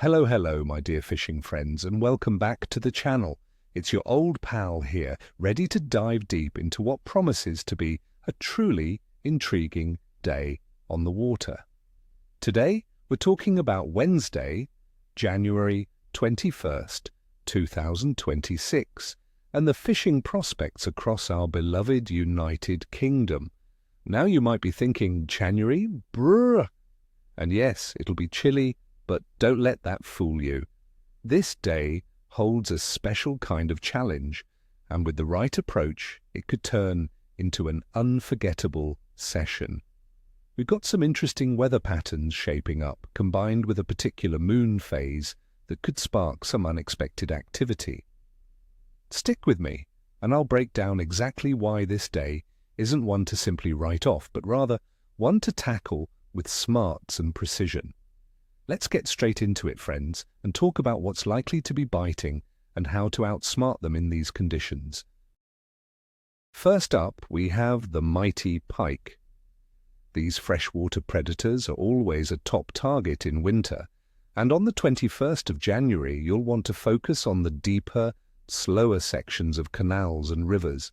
Hello, my dear fishing friends, and welcome back to the channel. It's your old pal here, ready to dive deep into what promises to be a truly intriguing day on the water. Today, we're talking about Wednesday, January 21st, 2026, and the fishing prospects across our beloved United Kingdom. Now you might be thinking, January? Brr! And yes, it'll be chilly, but don't let that fool you. This day holds a special kind of challenge, and with the right approach, it could turn into an unforgettable session. We've got some interesting weather patterns shaping up, combined with a particular moon phase that could spark some unexpected activity. Stick with me, and I'll break down exactly why this day isn't one to simply write off, but rather one to tackle with smarts and precision. Let's get straight into it, friends, and talk about what's likely to be biting and how to outsmart them in these conditions. First up, we have the mighty pike. These freshwater predators are always a top target in winter, and on the 21st of January, you'll want to focus on the deeper, slower sections of canals and rivers.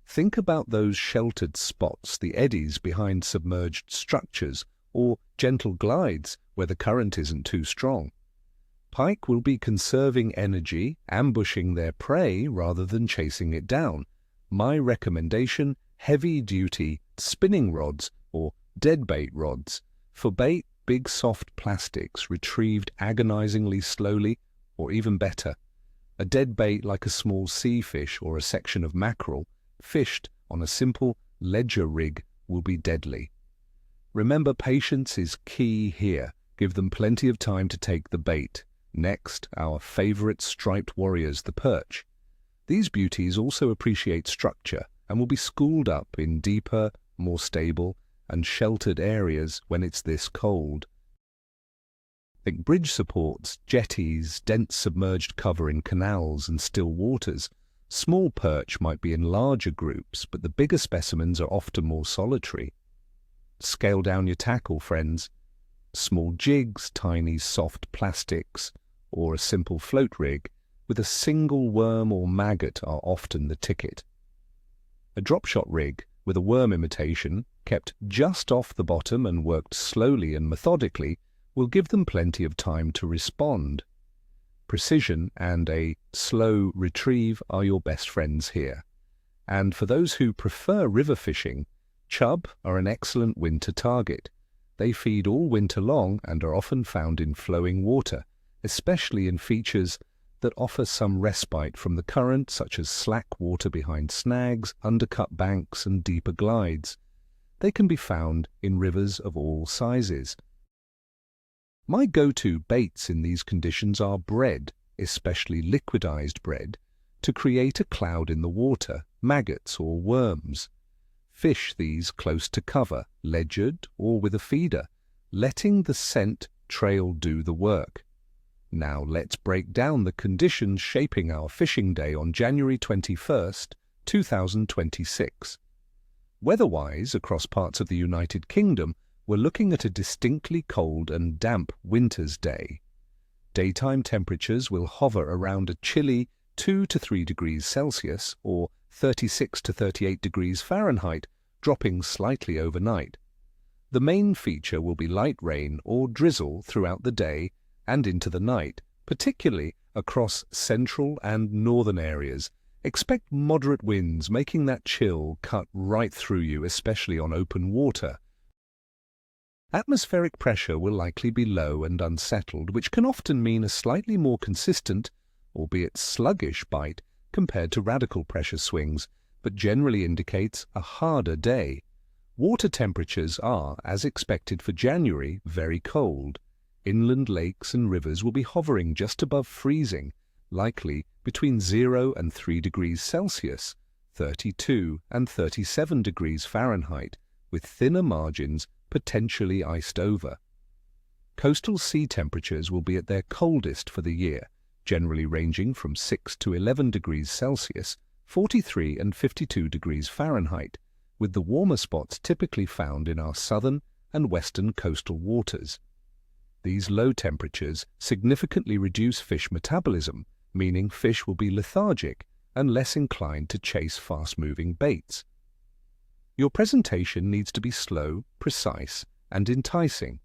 Think about those sheltered spots, the eddies behind submerged structures, or gentle glides where the current isn't too strong. Pike will be conserving energy, ambushing their prey rather than chasing it down. My recommendation, heavy-duty spinning rods or deadbait rods. For bait, big soft plastics retrieved agonizingly slowly, or even better, a deadbait like a small sea fish or a section of mackerel fished on a simple ledger rig will be deadly. Remember, patience is key here. Give them plenty of time to take the bait. Next, our favorite striped warriors, the perch. These beauties also appreciate structure and will be schooled up in deeper, more stable and sheltered areas when it's this cold. Think bridge supports, jetties, dense submerged cover in canals and still waters. Small perch might be in larger groups, but the bigger specimens are often more solitary. Scale down your tackle, friends. Small jigs, tiny soft plastics, or a simple float rig with a single worm or maggot are often the ticket. A drop shot rig with a worm imitation, kept just off the bottom and worked slowly and methodically, will give them plenty of time to respond. Precision and a slow retrieve are your best friends here. And for those who prefer river fishing, chub are an excellent winter target. They feed all winter long and are often found in flowing water, especially in features that offer some respite from the current, such as slack water behind snags, undercut banks, and deeper glides. They can be found in rivers of all sizes. My go-to baits in these conditions are bread, especially liquidized bread, to create a cloud in the water, maggots or worms. Fish these close to cover, ledgered or with a feeder, letting the scent trail do the work. Now let's break down the conditions shaping our fishing day on January 21st, 2026. Weather-wise, across parts of the United Kingdom, we're looking at a distinctly cold and damp winter's day. Daytime temperatures will hover around a chilly 2 to 3 degrees Celsius or 36 to 38 degrees Fahrenheit, dropping slightly overnight. The main feature will be light rain or drizzle throughout the day and into the night, particularly across central and northern areas. Expect moderate winds, making that chill cut right through you, especially on open water. Atmospheric pressure will likely be low and unsettled, which can often mean a slightly more consistent, albeit sluggish, bite compared to radical pressure swings, but generally indicates a harder day. Water temperatures are, as expected for January, very cold. Inland lakes and rivers will be hovering just above freezing, likely between 0 and 3 degrees Celsius, 32 and 37 degrees Fahrenheit, with thinner margins potentially iced over. Coastal sea temperatures will be at their coldest for the year, generally ranging from 6 to 11 degrees Celsius, 43 and 52 degrees Fahrenheit, with the warmer spots typically found in our southern and western coastal waters. These low temperatures significantly reduce fish metabolism, meaning fish will be lethargic and less inclined to chase fast-moving baits. Your presentation needs to be slow, precise, and enticing.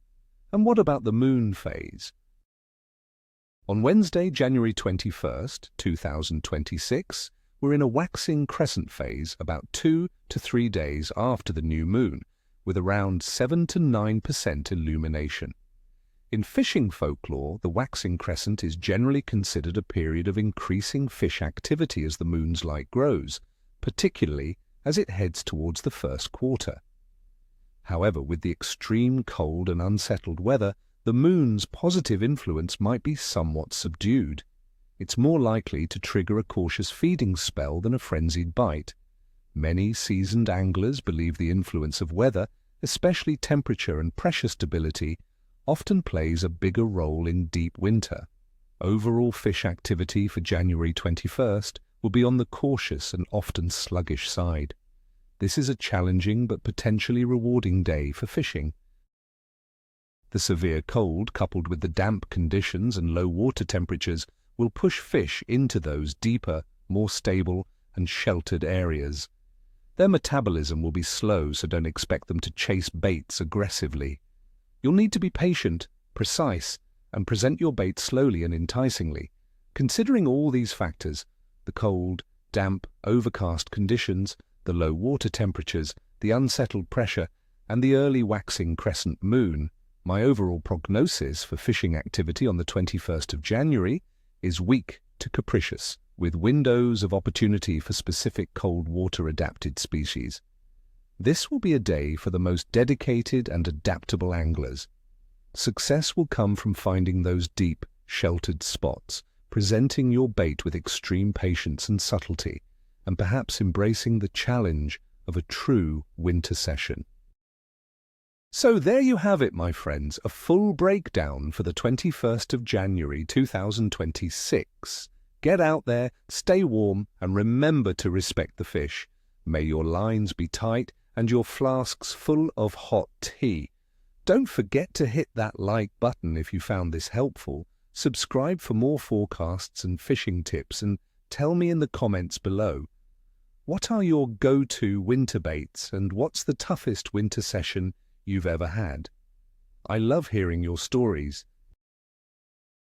And what about the moon phase? On Wednesday, January 21st, 2026, we're in a waxing crescent phase about 2 to 3 days after the new moon, with around 7 to 9% illumination. In fishing folklore, the waxing crescent is generally considered a period of increasing fish activity as the moon's light grows, particularly as it heads towards the first quarter. However, with the extreme cold and unsettled weather, the moon's positive influence might be somewhat subdued. It's more likely to trigger a cautious feeding spell than a frenzied bite. Many seasoned anglers believe the influence of weather, especially temperature and pressure stability, often plays a bigger role in deep winter. Overall fish activity for January 21st will be on the cautious and often sluggish side. This is a challenging but potentially rewarding day for fishing. The severe cold, coupled with the damp conditions and low water temperatures, will push fish into those deeper, more stable and sheltered areas. Their metabolism will be slow, so don't expect them to chase baits aggressively. You'll need to be patient, precise, and present your bait slowly and enticingly. Considering all these factors, the cold, damp, overcast conditions, the low water temperatures, the unsettled pressure, and the early waxing crescent moon, my overall prognosis for fishing activity on the 21st of January is weak to capricious, with windows of opportunity for specific cold water-adapted species. This will be a day for the most dedicated and adaptable anglers. Success will come from finding those deep, sheltered spots, presenting your bait with extreme patience and subtlety, and perhaps embracing the challenge of a true winter session. So there you have it, my friends, a full breakdown for the 21st of January 2026. Get out there, stay warm, and remember to respect the fish. May your lines be tight and your flasks full of hot tea. Don't forget to hit that like button if you found this helpful. Subscribe for more forecasts and fishing tips, and tell me in the comments below, what are your go-to winter baits and what's the toughest winter session you've ever had? I love hearing your stories.